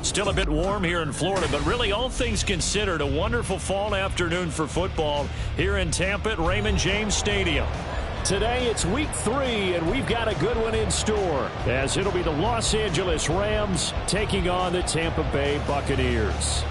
Still a bit warm here in Florida, but really all things considered, a wonderful fall afternoon for football here in Tampa at Raymond James Stadium. Today it's week 3, and we've got a good one in store, as it'll be the Los Angeles Rams taking on the Tampa Bay Buccaneers.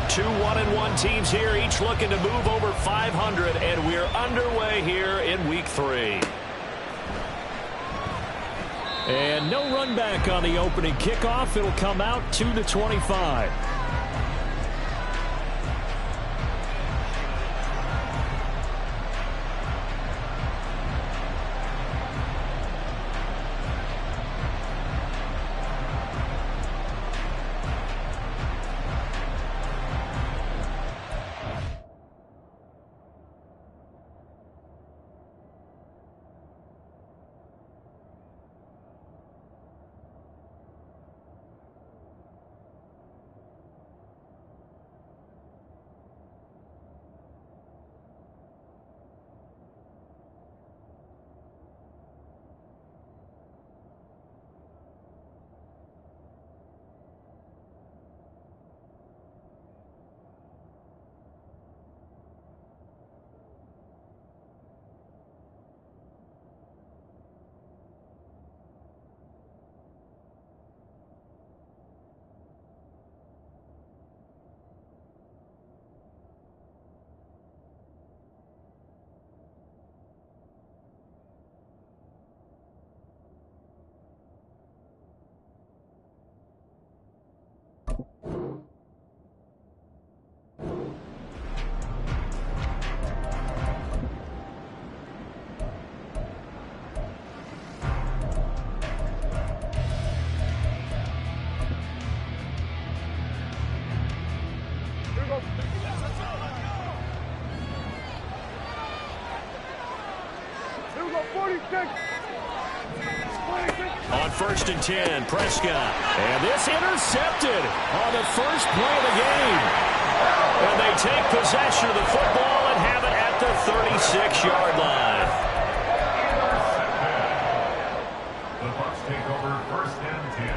Two 1-1 teams here, each looking to move over 500, and we're underway here in week 3. And no run back on the opening kickoff. It'll come out 2-25. On 1st and 10, Prescott. And this intercepted on the first play of the game. And they take possession of the football and have it at the 36-yard line. The Bucs take over 1st and 10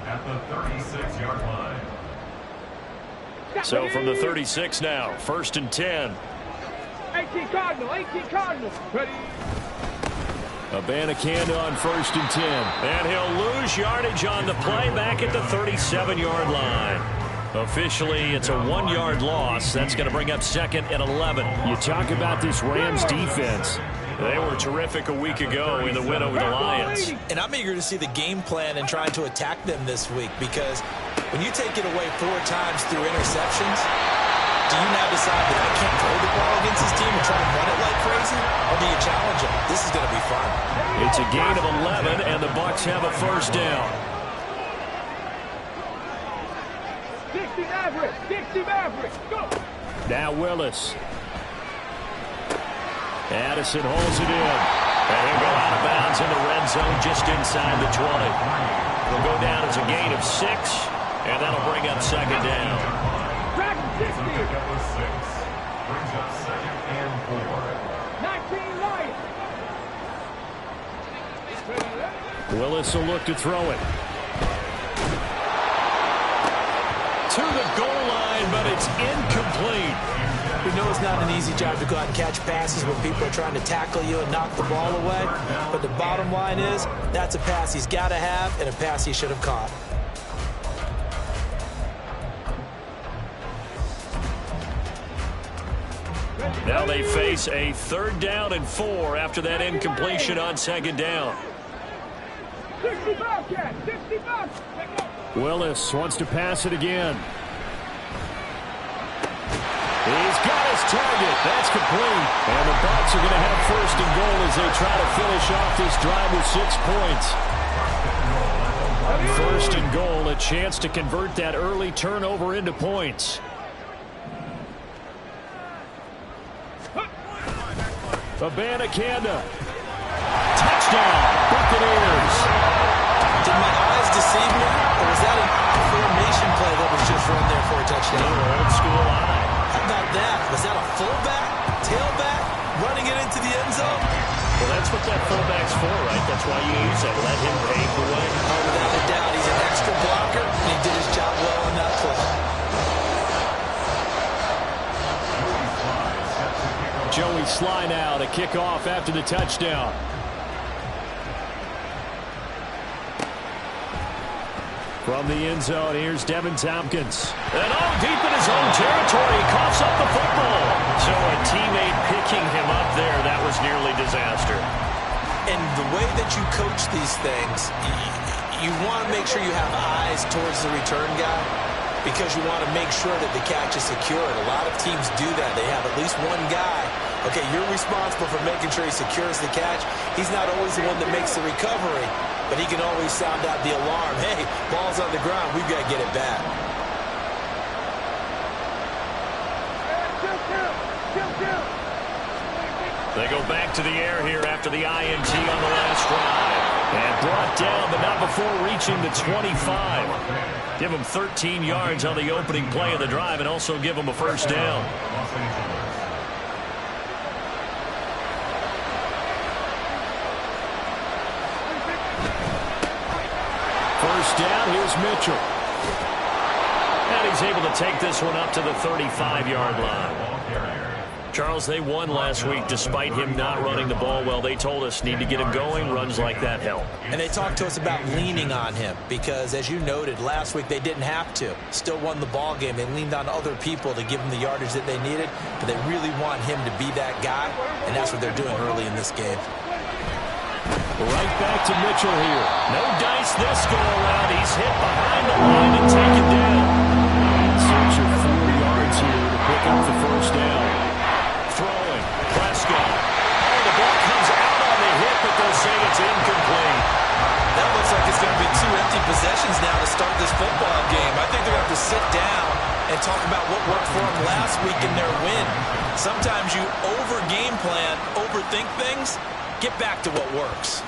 at the 36-yard line. So from the 36 now, 1st and 10. 18 Cardinals. Ready. Abanikanda on 1st and 10. And he'll lose yardage on the play back at the 37-yard line. Officially, it's a 1-yard loss. That's going to bring up 2nd and 11. You talk about this Rams defense. They were terrific a week ago in the win over the Lions. And I'm eager to see the game plan and trying to attack them this week, because when you take it away 4 times through interceptions, do you now decide that I can't throw the ball against this team and try to run it like crazy? Or do you challenge them? This is going to be fun. It's a gain of 11, and the Bucs have a 1st down. 60 Mavericks, go! Now Willis. Addison holds it in. And he'll go out of bounds in the red zone just inside the 20. It'll go down as a gain of 6, and that'll bring up 2nd down. Brings up 6. Brings up 2nd and 4. 19 Lions. Willis will look to throw it. To the goal line, but it's incomplete. We know it's not an easy job to go out and catch passes when people are trying to tackle you and knock the ball away. But the bottom line is, that's a pass he's got to have and a pass he should have caught. Now they face a 3rd down and 4 after that incompletion on 2nd down. 60 Bobcats. Willis wants to pass it again. He's got his target. That's complete. And the Bucs are going to have 1st and goal as they try to finish off this drive with 6 points. 1st and goal, a chance to convert that early turnover into points. Abanikanda. Touchdown, Buccaneers. Did my eyes deceive me, or was that a formation play that was just run there for a touchdown? Old school eye. How about that? Was that a fullback, tailback, that's what that fullback's for, right? That's why you use it. Let him pave the way. Oh, without a doubt, he's an extra blocker, and he did his job well on that play. Joey Slye now to kick off after the touchdown. From the end zone, here's Devin Tompkins. And deep in his own territory, he coughs up the football. So a teammate picking him up there, that was nearly disaster. And the way that you coach these things, you want to make sure you have eyes towards the return guy because you want to make sure that the catch is secure. And a lot of teams do that. They have at least one guy. Okay, you're responsible for making sure he secures the catch. He's not always the one that makes the recovery, but he can always sound out the alarm. Hey, ball's on the ground. We've got to get it back. They go back to the air here after the INT on the last drive. And brought down, but not before reaching the 25. Give him 13 yards on the opening play of the drive and also give him a first down. First down, here's Mitchell. And he's able to take this one up to the 35-yard line. Charles, they won last week despite him not running the ball well. They told us need to get him going. Runs like that help. And they talked to us about leaning on him because, as you noted, last week they didn't have to. Still won the ball game. They leaned on other people to give them the yardage that they needed, but they really want him to be that guy, and that's what they're doing early in this game. Right back to Mitchell here. No dice this go around. He's hit behind the line and taken down. Search of 4 yards here to pick up the first down. Throwing. Prescott. Oh, the ball comes out on the hit, but they'll say it's incomplete. That looks like it's going to be 2 empty possessions now to start this football game. I think they're going to have to sit down and talk about what worked for them last week in their win. Sometimes you over-game plan, overthink things. Get back to what works.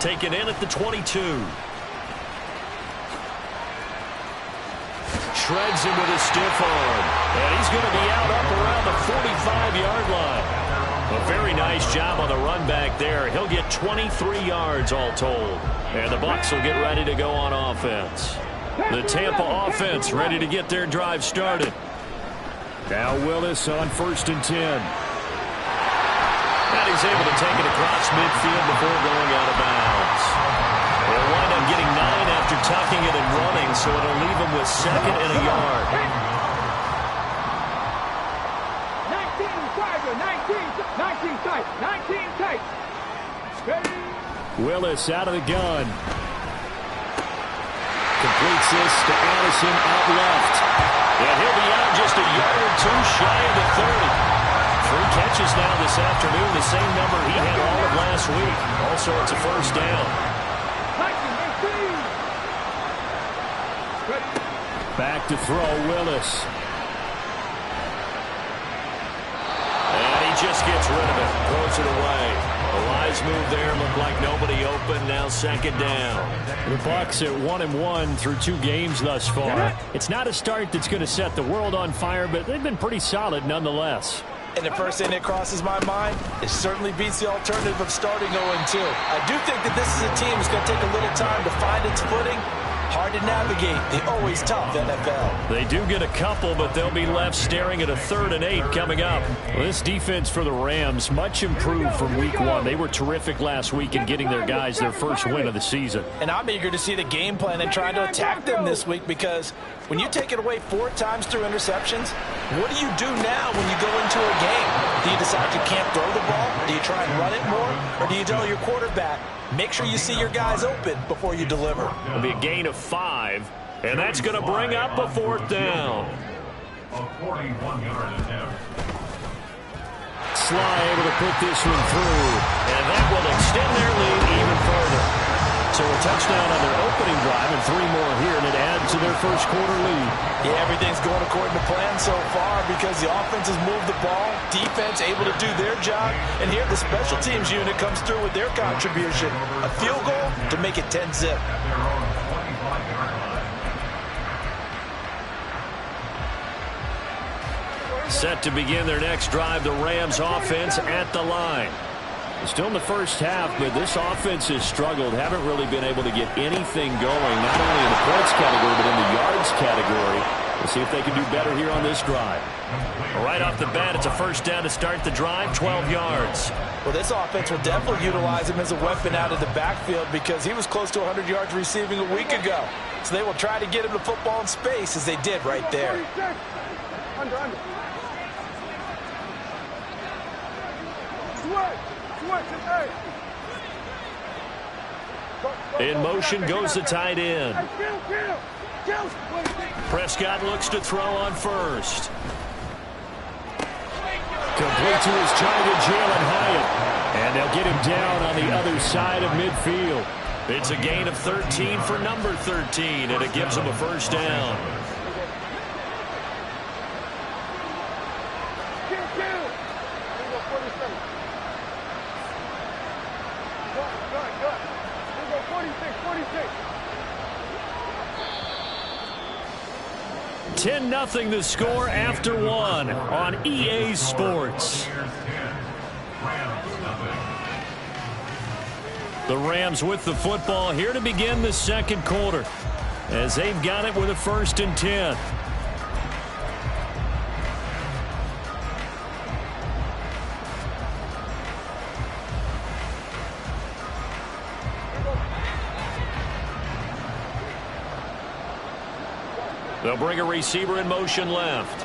Taken in at the 22. Shreds him with a stiff arm. And he's going to be out up around the 45-yard line. A very nice job on the run back there. He'll get 23 yards all told. And the Bucs will get ready to go on offense. The Tampa offense ready to get their drive started. Now Willis on 1st and 10. And he's able to take it across midfield before going out of bounds. They'll wind up getting 9 after tucking it and running, so it'll leave him with 2nd and a yard. 19 tight, 19 tight. Willis out of the gun. Completes this to Addison out left. And he'll be out just a yard or 2 shy of the 30. 3 catches now this afternoon, the same number he had all of last week. Also, it's a first down. Back to throw, Willis. And he just gets rid of it, throws it away. A wise move there, looked like nobody open, now 2nd down. The Bucs at 1-1 through 2 games thus far. It's not a start that's going to set the world on fire, but they've been pretty solid nonetheless. And the first thing that crosses my mind, it certainly beats the alternative of starting 0-2. I do think that this is a team that's going to take a little time to find its footing. Hard to navigate the always tough NFL. They do get a couple, but they'll be left staring at a 3rd and 8 coming up. Well, this defense for the Rams, much improved from week 1. They were terrific last week in getting their guys their first win of the season. And I'm eager to see the game plan and trying to attack them this week because when you take it away 4 times through interceptions, what do you do now when you go into a game? Do you decide you can't throw the ball? Do you try and run it more? Or do you tell your quarterback, make sure you see your guys open before you deliver? It'll be a gain of 5, and that's going to bring up a 4th down. A 41-yard attempt. Slye able to put this one through, and that will extend their lead even further. So a touchdown on their opening drive and 3 more here, and it adds to their first quarter lead. Yeah, everything's going according to plan so far because the offense has moved the ball, defense able to do their job, and here the special teams unit comes through with their contribution. A field goal to make it 10-zip. Set to begin their next drive, the Rams offense at the line. Still in the first half, but this offense has struggled. Haven't really been able to get anything going, not only in the points category, but in the yards category. We'll see if they can do better here on this drive. Right off the bat, it's a first down to start the drive, 12 yards. Well, this offense will definitely utilize him as a weapon out of the backfield because he was close to 100 yards receiving a week ago. So they will try to get him the football in space as they did right there. Under. In motion goes the tight end. Prescott looks to throw on first. Complete to his target, Jalen Hyatt. And they'll get him down on the other side of midfield. It's a gain of 13 for number 13, and it gives him a first down. Ten 10-0 the score after one on EA Sports. The Rams with the football here to begin the second quarter as they've got it with a 1st and 10. They'll bring a receiver in motion left.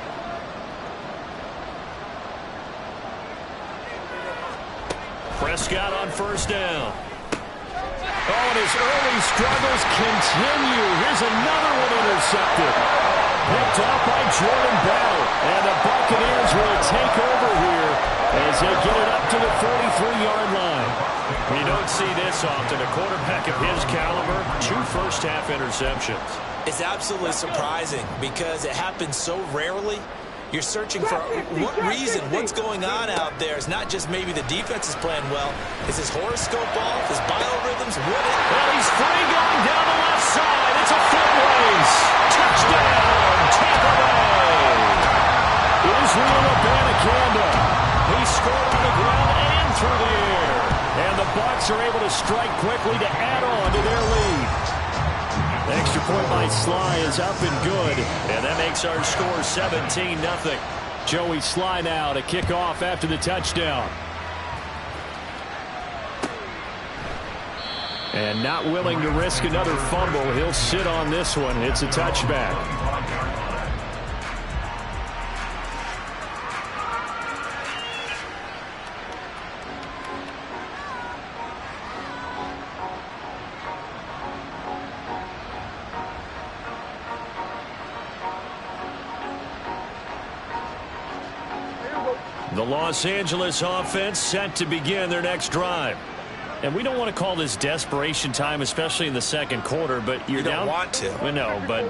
Prescott on first down. Oh, and his early struggles continue. Here's another one intercepted. Picked up by Jordan Bell. And the Buccaneers will take over here as they get it up to the 43-yard line. You don't see this often. A quarterback of his caliber, 2 first-half interceptions. It's absolutely surprising because it happens so rarely. You're searching for what reason, what's going on out there. It's not just maybe the defense is playing well. Is his horoscope off? His biorhythms? Well, he's free going down the left side. It's a foot race. Touchdown, Tampa Bay. Israel Abanikanda. He scored on the ground and through the air. And the Bucs are able to strike quickly to add on to their lead. The extra point by Sly is up and good. And that makes our score 17-0. Joey Sly now to kick off after the touchdown. And not willing to risk another fumble. He'll sit on this one. It's a touchback. The Los Angeles offense set to begin their next drive. And we don't want to call this desperation time, especially in the second quarter, but you're down. You don't want to. Well, no, but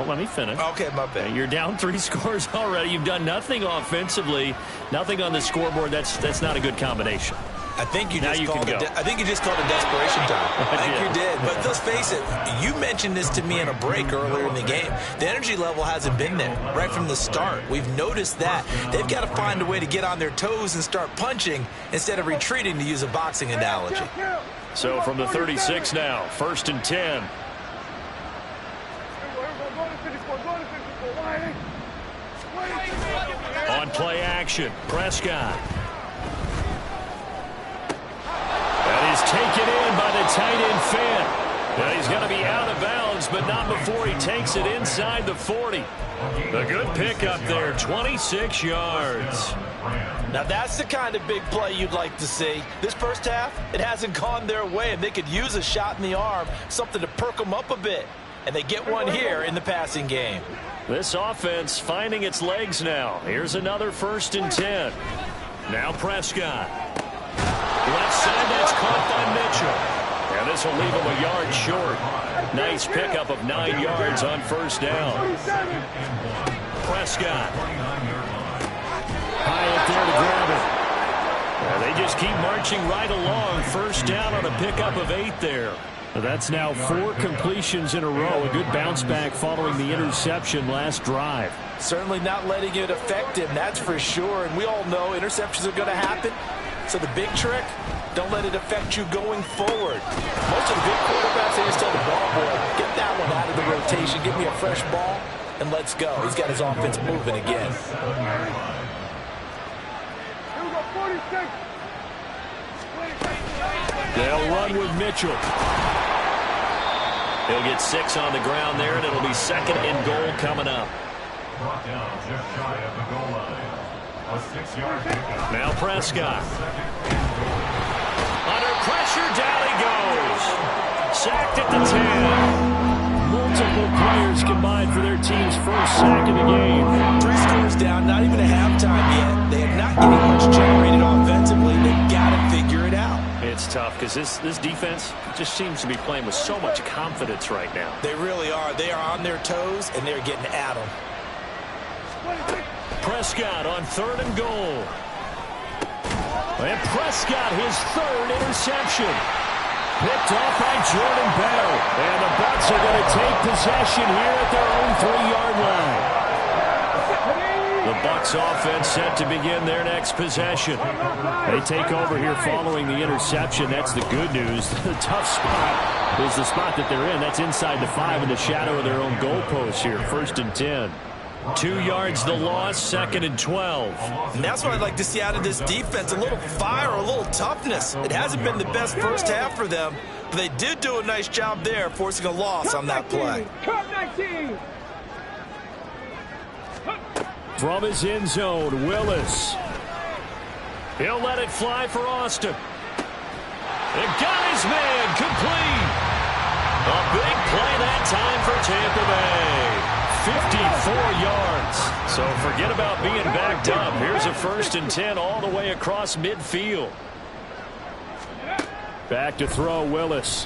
let me finish. Okay, my bad. You're down 3 scores already. You've done nothing offensively, nothing on the scoreboard. That's not a good combination. I think you just called it. I think you just called it desperation time. I think you did. But let's face it. You mentioned this to me in a break earlier in the game. The energy level hasn't been there right from the start. We've noticed that they've got to find a way to get on their toes and start punching instead of retreating, to use a boxing analogy. So from the 36 now, 1st and 10. On play action, Prescott. That is taken in by the tight end Fant. Now he's going to be out of bounds, but not before he takes it inside the 40. A good pickup there, 26 yards. Now that's the kind of big play you'd like to see. This first half, it hasn't gone their way, and they could use a shot in the arm, something to perk them up a bit. And they get one here in the passing game. This offense finding its legs now. Here's another 1st and 10. Now Prescott. Left side, that's caught by Mitchell. And this will leave him a yard short. Nice pickup of 9 yards on 1st down. Prescott. High up there to grab it. Well, they just keep marching right along. 1st down on a pickup of 8 there. That's now 4 completions in a row. A good bounce back following the interception last drive. Certainly not letting it affect him, that's for sure. And we all know interceptions are going to happen. So the big trick, Don't let it affect you going forward. Most of the good quarterbacks, they just tell the ball boy, get that one out of the rotation, give me a fresh ball, and let's go. He's got his offense moving again. They'll run with Mitchell. He'll get 6 on the ground there, and it'll be 2nd and goal coming up. Brought down just shy of the goal line. A 6-yard pickup. Now Prescott. Under pressure, down he goes. Sacked at the 10. Multiple players combined for their team's first sack of the game. 3 scores down, not even a halftime yet. They are not getting much generated offensively. They've got to figure it out. It's tough because this defense just seems to be playing with so much confidence right now. They really are. They are on their toes, and they're getting at them. Prescott on 3rd and goal. And Prescott, his 3rd interception. Picked off by Jordan Bell. And the Bucs are going to take possession here at their own 3-yard line. The Bucs offense set to begin their next possession. They take over here following the interception. That's the good news. The tough spot is the spot that they're in. That's inside the 5 in the shadow of their own goalpost here. 1st and 10. 2 yards the loss, 2nd and 12. And that's what I'd like to see out of this defense. A little fire, a little toughness. It hasn't been the best first half for them, but they did do a nice job there, forcing a loss on that play. From his end zone, Willis. He'll let it fly for Austin. It got his man complete. A big play that time for Tampa Bay. 54 yards. So forget about being backed up. Here's a 1st and 10 all the way across midfield. Back to throw, Willis.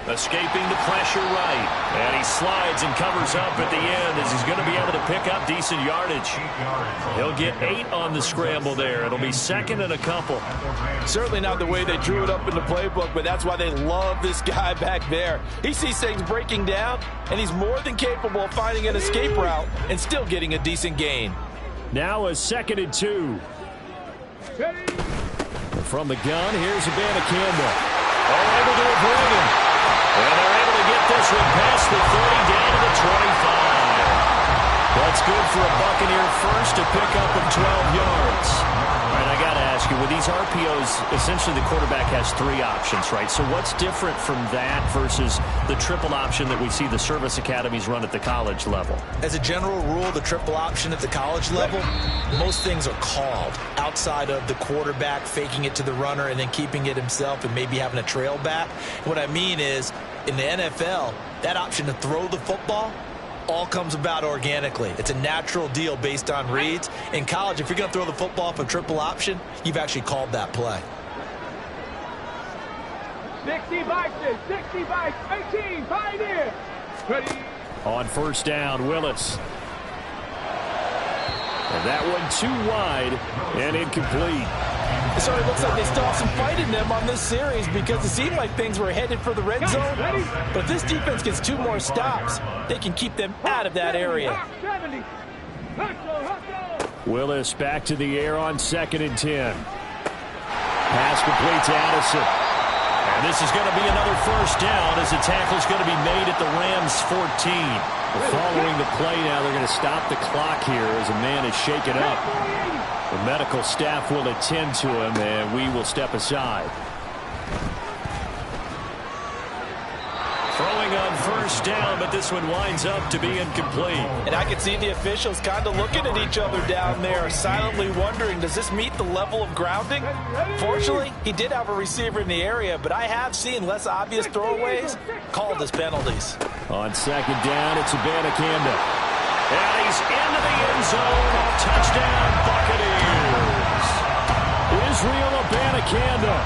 Escaping the pressure right. And he slides and covers up at the end as he's going to be able to pick up decent yardage. He'll get 8 on the scramble there. It'll be 2nd and a couple. Certainly not the way they drew it up in the playbook, but that's why they love this guy back there. He sees things breaking down, and he's more than capable of finding an escape route and still getting a decent gain. Now a 2nd and 2. From the gun, here's Abanikanda. All able to avoid him. And they're able to get this one past the 30 down to the 25. That's good for a Buccaneer first to pick up in 12 yards. All right, I got to ask you, with these RPOs, essentially the quarterback has 3 options, right? So what's different from that versus the triple option that we see the service academies run at the college level? As a general rule, the triple option at the college level, most things are called outside of the quarterback faking it to the runner and then keeping it himself and maybe having a trail back. What I mean is, in the NFL, that option to throw the football all comes about organically. It's a natural deal based on reads. In college, if you're going to throw the football off a triple option, you've actually called that play. 60 boxes, 18, Pioneer. Ready. On 1st down, Willis. And that one too wide and incomplete. It sort of looks like they still have some fight in them on this series because it seemed like things were headed for the red zone. But if this defense gets 2 more stops, they can keep them out of that area. Willis back to the air on 2nd and 10. Pass complete to Addison. And this is going to be another 1st down as the tackle is going to be made at the Rams 14. Following the play now, they're going to stop the clock here as a man is shaken up. The medical staff will attend to him, and we will step aside. Throwing on 1st down, but this one winds up to be incomplete. And I can see the officials kind of looking at each other down there, silently wondering, does this meet the level of grounding? Fortunately, he did have a receiver in the area, but I have seen less obvious throwaways called as penalties. On 2nd down, it's Abanikanda. And he's into the end zone. Touchdown, Buccaneers. Israel Abanikanda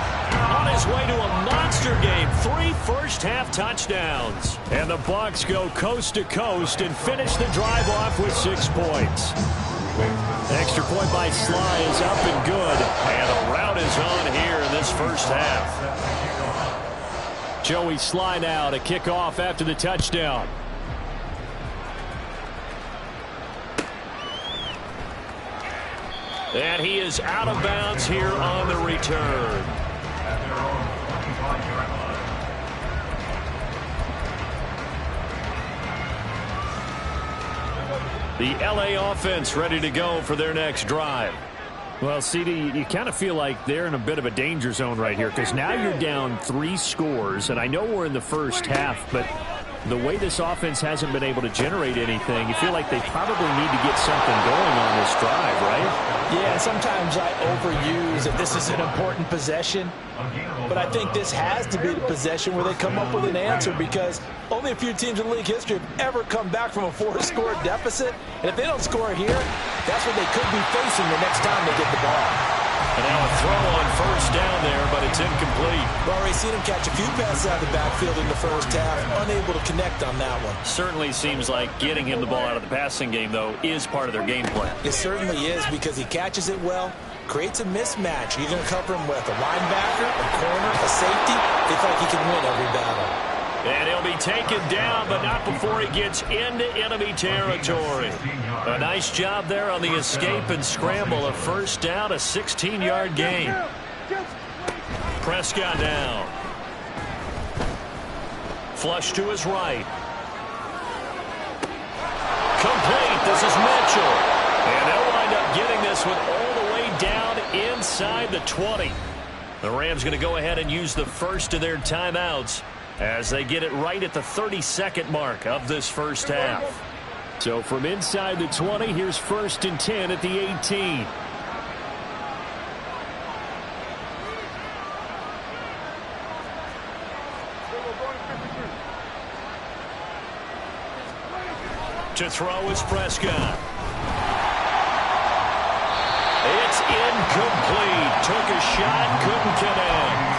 on his way to a monster game. 3 first-half touchdowns. And the Bucs go coast to coast and finish the drive off with 6 points. Extra point by Sly is up and good. And the route is on here in this first half. Joey Sly now to kick off after the touchdown. And he is out of bounds here on the return. At their own 25-yard line. The LA offense ready to go for their next drive. Well, CD, you kind of feel like they're in a bit of a danger zone right here because now you're down 3 scores, and I know we're in the first half, but the way this offense hasn't been able to generate anything, you feel like they probably need to get something going on this drive, right? Yeah, and sometimes I overuse that this is an important possession, but I think this has to be the possession where they come up with an answer because only a few teams in league history have ever come back from a 4-score deficit, and if they don't score here, that's what they could be facing the next time they get the ball. And now a throw on first down there, but it's incomplete. We've already seen him catch a few passes out of the backfield in the first half, unable to connect on that one. Certainly seems like getting him the ball out of the passing game, though, is part of their game plan. It certainly is because he catches it well, creates a mismatch. You're going to cover him with a linebacker, a corner, a safety. They feel like he can win every battle. And he'll be taken down, but not before he gets into enemy territory. A nice job there on the escape and scramble. A first down, a 16-yard gain. Prescott down. Flush to his right. Complete. This is Mitchell. And they'll wind up getting this one all the way down inside the 20. The Rams going to go ahead and use the first of their timeouts as they get it right at the 32nd mark of this first half. So from inside the 20, here's 1st and 10 at the 18. To throw is Prescott. It's incomplete. Took a shot, couldn't connect.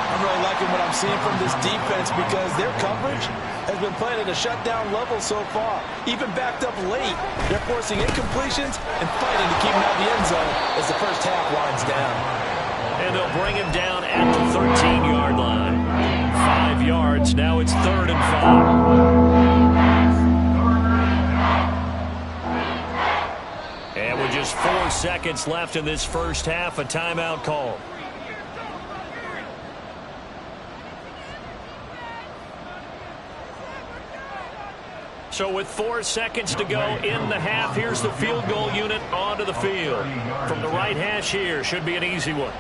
I'm really liking what I'm seeing from this defense because their coverage has been playing at a shutdown level so far. Even backed up late, they're forcing incompletions and fighting to keep him out of the end zone as the first half winds down. And they'll bring him down at the 13-yard line. 5 yards. Now it's 3rd and 5. And with just 4 seconds left in this first half, a timeout call. So with 4 seconds to go in the half, here's the field goal unit onto the field. From the right hash here, should be an easy one.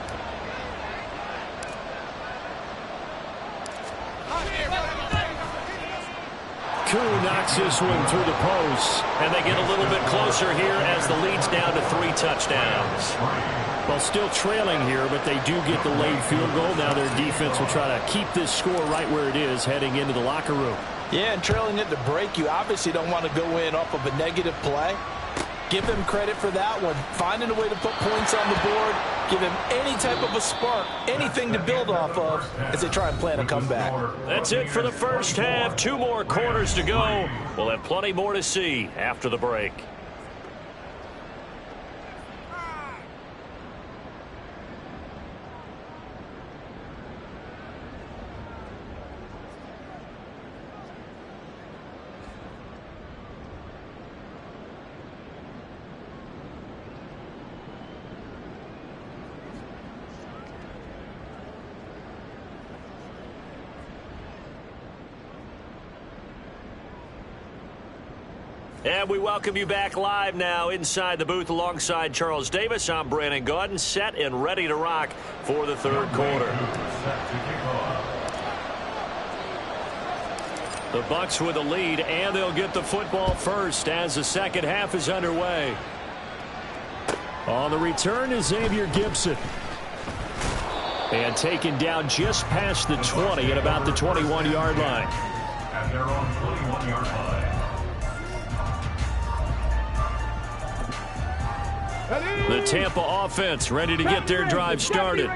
Koo knocks this one through the post, and they get a little bit closer here as the lead's down to 3 touchdowns. Well, still trailing here, but they do get the late field goal. Now their defense will try to keep this score right where it is heading into the locker room. Yeah, and trailing it to break, you obviously don't want to go in off of a negative play. Give them credit for that one. Finding a way to put points on the board, give them any type of a spark, anything to build off of as they try and plan a comeback. That's it for the first half. 2 more quarters to go. We'll have plenty more to see after the break. And we welcome you back live now inside the booth alongside Charles Davis. I'm Brandon Gaudin, set and ready to rock for the 3rd quarter. The Bucs with the lead, and they'll get the football first as the second half is underway. On the return is Xavier Gipson. And taken down just past the 20 at about the 21-yard line. At their own 21-yard line. The Tampa offense ready to get their drive started.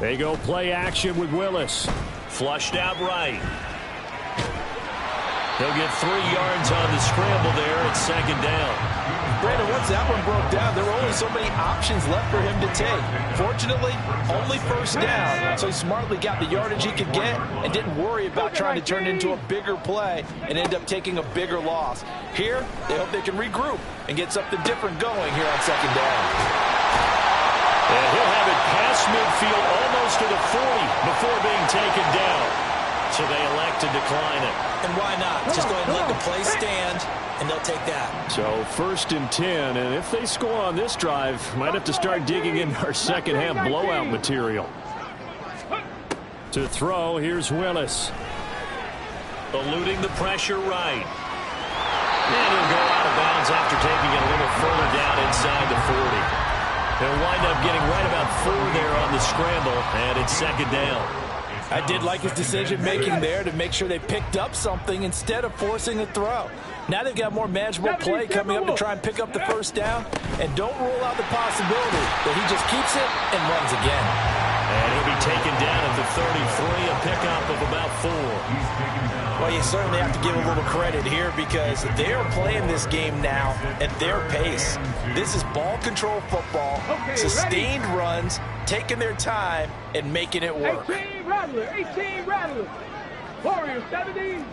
They go play action with Willis. Flushed out right. They'll get 3 yards on the scramble there at 2nd down. Brandon, once that one broke down, there were only so many options left for him to take. Fortunately, only first down, so he smartly got the yardage he could get and didn't worry about trying to turn it into a bigger play and end up taking a bigger loss. Here, they hope they can regroup and get something different going here on second down. And he'll have it past midfield almost to the 40 before being taken down. So they elect to decline it. And why not? Just go ahead and let the play stand, and they'll take that. So 1st and 10, and if they score on this drive, might have to start digging in our second half blowout material. To throw, here's Willis. Eluding the pressure right. And he'll go out of bounds after taking it a little further down inside the 40. He'll wind up getting right about 4 there on the scramble, and it's second down. I did like his decision-making there to make sure they picked up something instead of forcing a throw. Now they've got more manageable play coming up to try and pick up the first down, and don't rule out the possibility that he just keeps it and runs again. And he'll be taken down at the 33, a pickup of about 4. Well, you certainly have to give a little credit here because they're playing this game now at their pace. This is ball control football, sustained runs, taking their time, and making it work. 18 Rattler, 18 Rattler. Warriors 70.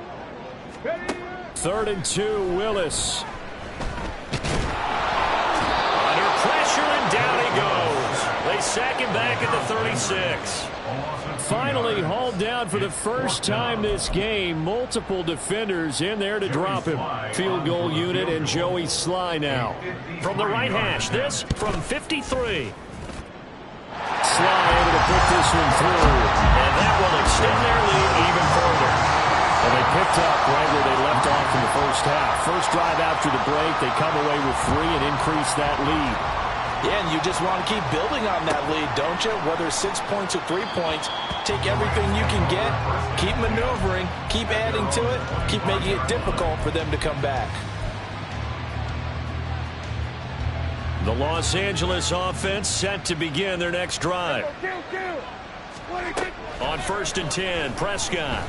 Ready? 3rd and 2, Willis. Under pressure, and down he goes. They sack him back at the 36. Finally hauled down for the first time this game. Multiple defenders in there to drop him. Field goal unit and Joey Sly now. From the right hash, this from 53. Sly able to put this one through. And that will extend their lead even further. Well, they picked up right where they left off in the first half. First drive after the break, they come away with 3 and increase that lead. Yeah, and you just want to keep building on that lead, don't you? Whether it's 6 points or 3 points, take everything you can get, keep maneuvering, keep adding to it, keep making it difficult for them to come back. The Los Angeles offense set to begin their next drive. On 1st and 10, Prescott.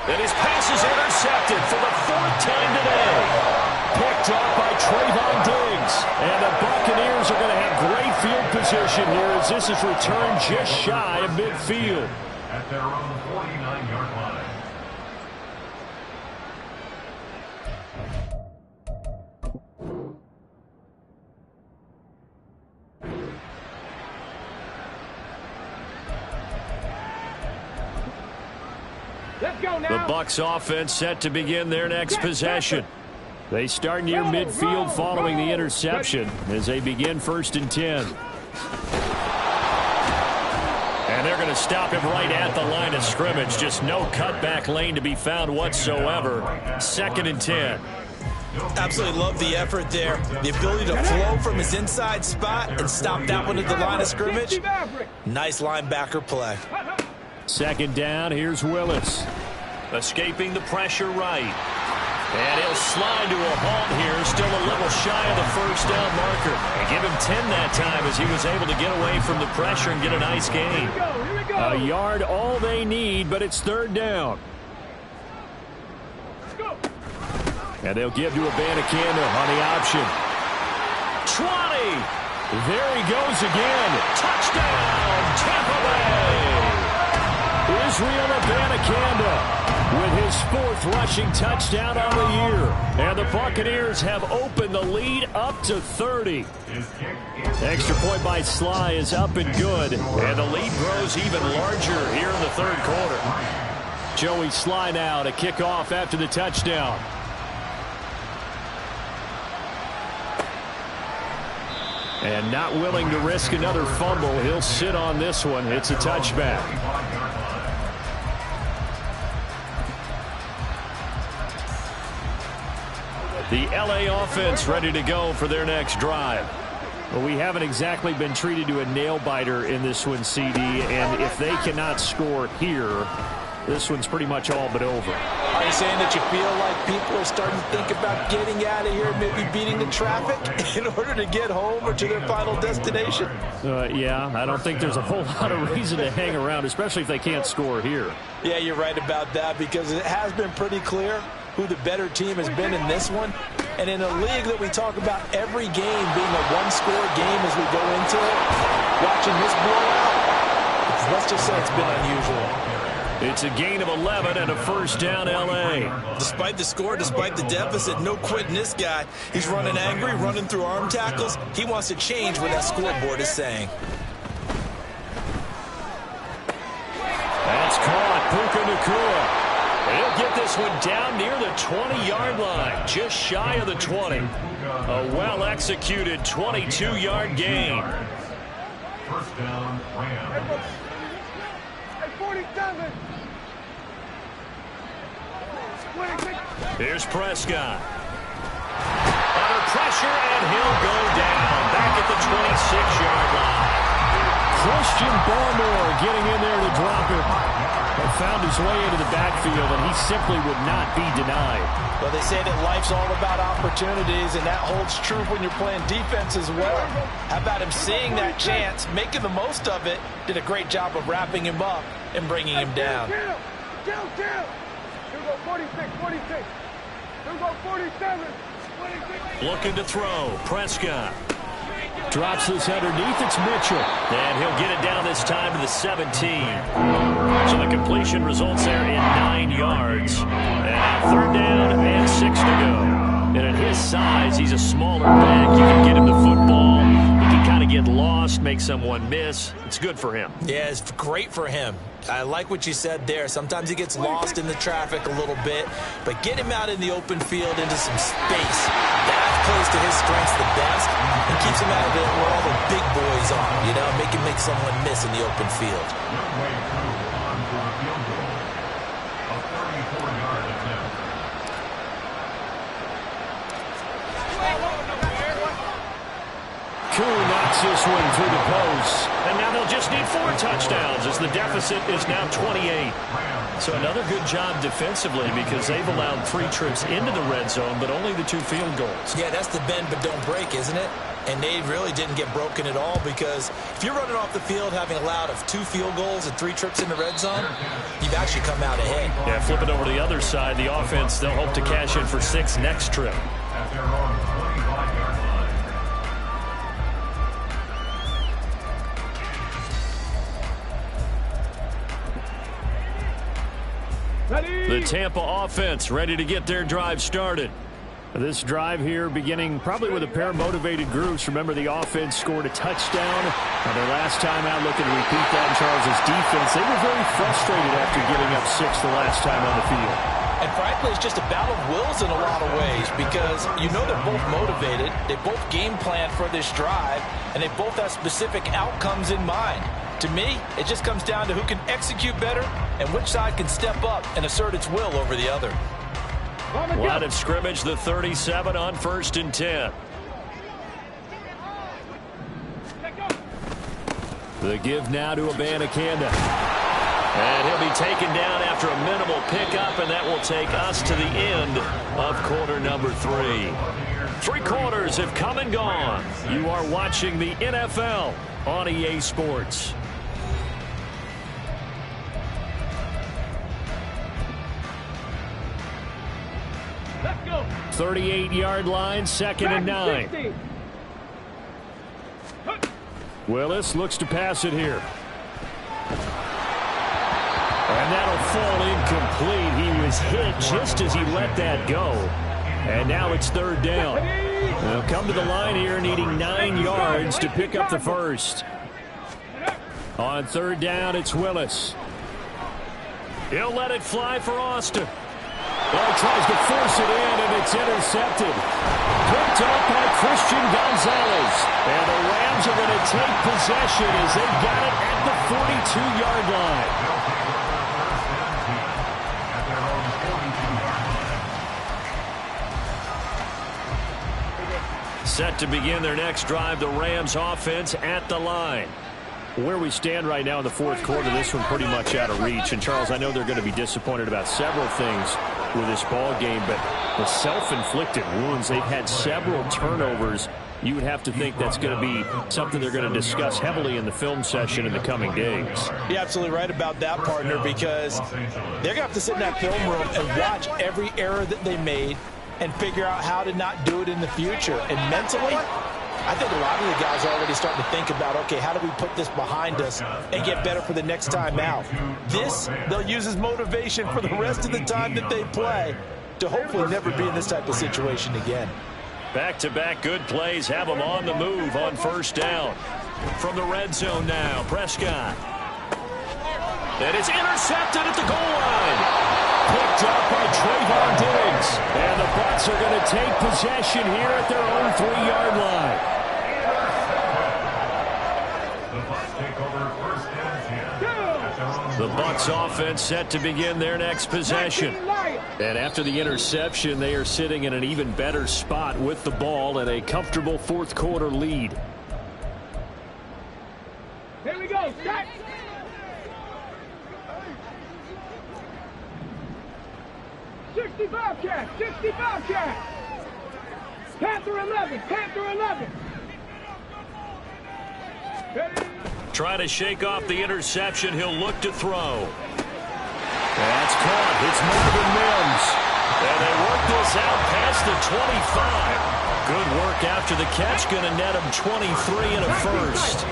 And his pass is intercepted for the 4th time today. Picked up by Trayvon Diggs. And the Buccaneers are going to have great field position here as this is returned just shy of midfield. At their own 49-yard line. Let's go now. The Bucs offense set to begin their next possession. They start near midfield following the interception as they begin 1st and 10. And they're going to stop him right at the line of scrimmage. Just no cutback lane to be found whatsoever. 2nd and 10. Absolutely love the effort there. The ability to flow from his inside spot and stop that one at the line of scrimmage. Nice linebacker play. 2nd down, here's Willis. Escaping the pressure right. And he'll slide to a halt here, still a little shy of the first down marker. And give him 10 that time as he was able to get away from the pressure and get a nice gain. Here we go. A yard all they need, but it's 3rd down. And they'll give to Abanikanda on the option. 20. There he goes again. Touchdown, Tampa Bay. Israel Abanikanda with his 4th rushing touchdown on the year. And the Buccaneers have opened the lead up to 30. Extra point by Sly is up and good. And the lead grows even larger here in the 3rd quarter. Joey Sly now to kick off after the touchdown. And not willing to risk another fumble. He'll sit on this one. It's a touchback. The LA offense ready to go for their next drive. Well, we haven't exactly been treated to a nail-biter in this one, CD, and if they cannot score here, this one's pretty much all but over. Are you saying that you feel like people are starting to think about getting out of here, maybe beating the traffic in order to get home or to their final destination? Yeah, I don't think there's a whole lot of reason to hang around, especially if they can't score here. Yeah, you're right about that because it has been pretty clear who the better team has been in this one. And in a league that we talk about every game being a one-score game as we go into it, watching this blowout, let's just say it's been unusual. It's a gain of 11 and a first down, L.A. Despite the score, despite the deficit, no quitting this guy. He's running angry, running through arm tackles. He wants to change what that scoreboard is saying. That's caught. Puka Nacua. He'll get this one down near the 20-yard line, just shy of the 20. A well-executed 22-yard gain. First down, Rams. Hey, 47. Here's Prescott. Under pressure, and he'll go down back at the 26-yard line. Christian Barmore getting in there to drop it. And found his way into the backfield, and he simply would not be denied. Well, they say that life's all about opportunities, and that holds true when you're playing defense as well. How about him seeing that chance, making the most of it, did a great job of wrapping him up and bringing him down. Kill. Here go 46, 46. Here go 47, 26. Looking to throw. Prescott. Drops this underneath. It's Mitchell. And he'll get it down this time to the 17. So the completion results there in 9 yards. And third down and 6 to go. And at his size, he's a smaller back. You can get him the football. He can kind of get lost, make someone miss. It's good for him. Yeah, it's great for him. I like what you said there. Sometimes he gets lost in the traffic a little bit, but get him out in the open field into some space. That plays to his strengths the best and keeps him out of it where all the big boys are, you know, make someone miss in the open field. Midway through on for a field goal. A 34-yard attempt. Koo knocks this one through the post. And now they'll just need 4 touchdowns as the deficit is now 28. So another good job defensively because they've allowed 3 trips into the red zone, but only the 2 field goals. Yeah, that's the bend but don't break, isn't it? And they really didn't get broken at all because if you're running off the field having allowed 2 field goals and 3 trips in the red zone, you've actually come out ahead. Yeah, flip it over to the other side. The offense, they'll hope to cash in for 6 next trip. At their own 25-yard line. The Tampa offense ready to get their drive started. This drive here beginning probably with a pair of motivated groups. Remember, the offense scored a touchdown. Their last time out, looking to repeat that in Charles' defense. They were very frustrated after giving up 6 the last time on the field. And frankly, it's just a battle of wills in a lot of ways because you know they're both motivated. They both game plan for this drive, and they both have specific outcomes in mind. To me, it just comes down to who can execute better and which side can step up and assert its will over the other. Line of scrimmage, the 37 on 1st and 10. The give now to Abanikanda. And he'll be taken down after a minimal pickup, and that will take us to the end of quarter number 3. 3 quarters have come and gone. You are watching the NFL on EA Sports. 38-yard line, 2nd and 9. Willis looks to pass it here. And that'll fall incomplete. He was hit just as he let that go. And now it's 3rd down. They'll come to the line here needing 9 yards to pick up the first. On 3rd down, it's Willis. He'll let it fly for Austin. Well, tries to force it in, and it's intercepted. Picked up by Christian Gonzalez. And the Rams are going to take possession as they got it at the 42-yard line. Set to begin their next drive, the Rams offense at the line. Where we stand right now in the 4th quarter, this one pretty much out of reach. And, Charles, I know they're going to be disappointed about several things with this ball game, but the self-inflicted wounds, they've had several turnovers you would have to think that's going to be something they're going to discuss heavily in the film session in the coming days. You're absolutely right about that, partner, because they're going to have to sit in that film room and watch every error that they made and figure out how to not do it in the future. And mentally, I think a lot of the guys are already starting to think about, okay, how do we put this behind us and get better for the next time out? This, they'll use as motivation for the rest of the time that they play to hopefully never be in this type of situation again. Back-to-back good plays have them on the move on first down. From the red zone now, Prescott. And it's intercepted at the goal line. Picked up by Trayvon Diggs. And the Bucs are going to take possession here at their own 3-yard line. The Bucs offense set to begin their next possession. And after the interception, they are sitting in an even better spot with the ball and a comfortable fourth-quarter lead. Here we go. Set. Bobcat, 60 Bobcat. Panther 11, Panther 11. Trying to shake off the interception. He'll look to throw. That's caught. It's Marvin Mims. And they work this out past the 25. Good work after the catch. Going to net him 23 and a first.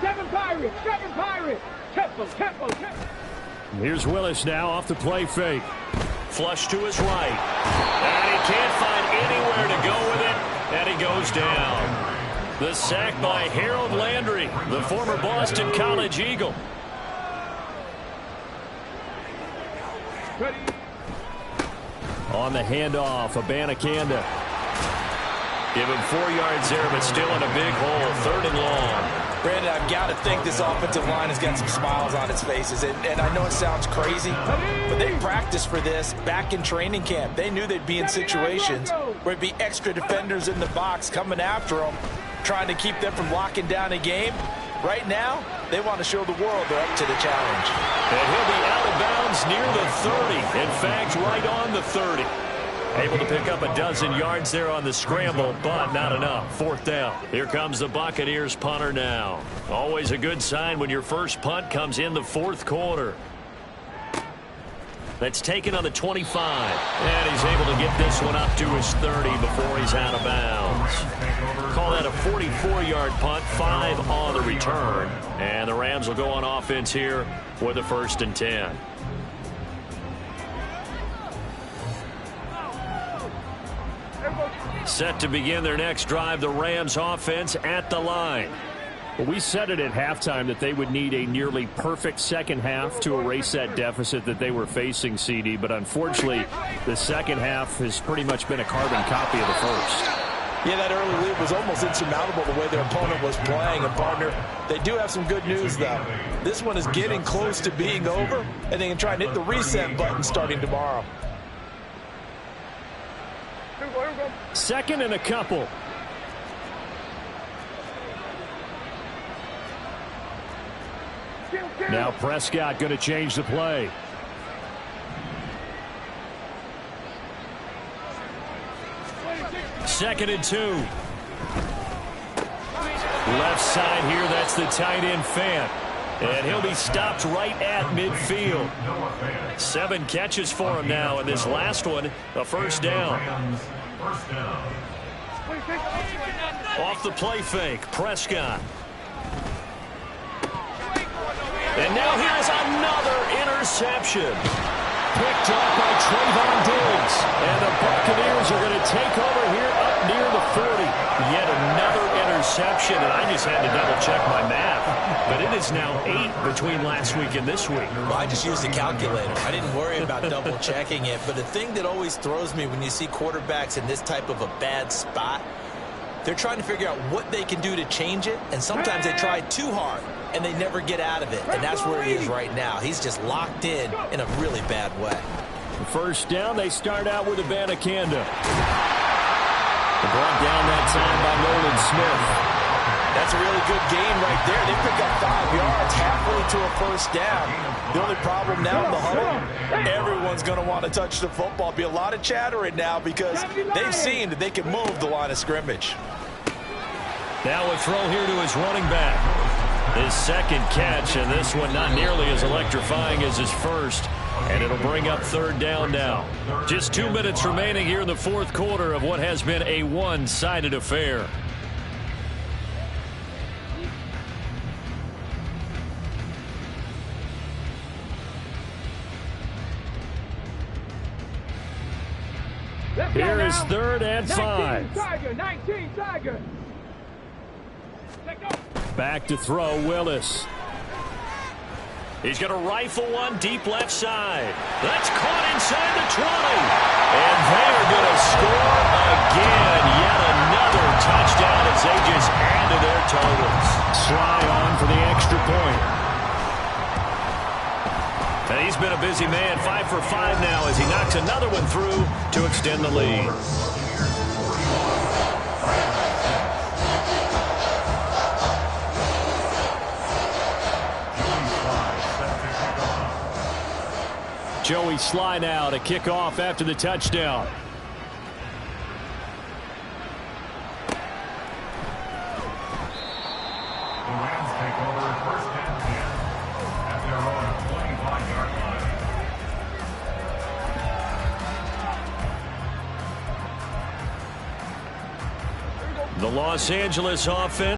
7 Pirates, 7 Pirates. Tempo. Here's Willis now off the play fake. Flush to his right. And he can't find anywhere to go with it. And he goes down. The sack by Harold Landry, the former Boston College Eagle. On the handoff, Abanikanda. Give him 4 yards there, but still in a big hole. 3rd and long. Brandon, I've got to think this offensive line has got some smiles on its faces. And I know it sounds crazy, but they practiced for this back in training camp. They knew they'd be in situations where it'd be extra defenders in the box coming after them, trying to keep them from locking down a game. Right now, they want to show the world they're up to the challenge. And he'll be out of bounds near the 30. In fact, right on the 30. Able to pick up a dozen yards there on the scramble, but not enough. 4th down. Here comes the Buccaneers punter now. Always a good sign when your first punt comes in the 4th quarter. That's taken on the 25. And he's able to get this one up to his 30 before he's out of bounds. Call that a 44-yard punt, 5 on the return. And the Rams will go on offense here with a 1st and 10. Set to begin their next drive, the Rams offense at the line. Well, we said it at halftime that they would need a nearly perfect second half to erase that deficit that they were facing, CD. But unfortunately, the second half has pretty much been a carbon copy of the first. Yeah, that early lead was almost insurmountable the way their opponent was playing. And, partner, they do have some good news, though. This one is getting close to being over, and they can try and hit the reset button starting tomorrow. 2nd and a couple. Now Prescott going to change the play. Second and 2. Left side here, that's the tight end Fant. And he'll be stopped right at midfield. 7 catches for him now, and this last one, a 1st down. Off the play fake, Prescott. And now here's another interception. Picked up by Trayvon Diggs. And the Buccaneers are going to take over here up near the 40. Yet another interception, and I just had to double-check my math. But it is now 8 between last week and this week. Well, I just used a calculator. I didn't worry about double-checking it. But the thing that always throws me when you see quarterbacks in this type of a bad spot, they're trying to figure out what they can do to change it, and sometimes they try too hard, and they never get out of it. And that's where he is right now. He's just locked in a really bad way. First down, they start out with Abanikanda. Brought down that time by Nolan Smith. That's a really good gain right there. They pick up 5 yards, halfway to a first down. The only problem now in the huddle, everyone's going to want to touch the football. Be a lot of chattering now because they've seen that they can move the line of scrimmage. Now a throw here to his running back. His second catch, and this one not nearly as electrifying as his first. And it'll bring up third down now. Just 2 minutes remaining here in the fourth quarter of what has been a one-sided affair. Here is third and 5. 19 Tiger. Back to throw, Willis. He's going to rifle one deep left side. That's caught inside the 20. And they are going to score again. Yet another touchdown as they just add to their totals. Sly on for the extra point. And he's been a busy man, 5 for 5 now as he knocks another one through to extend the lead. Joey Sly now to kick off after the touchdown. The Rams take over first and 10 at their own 25-yard line. The Los Angeles offense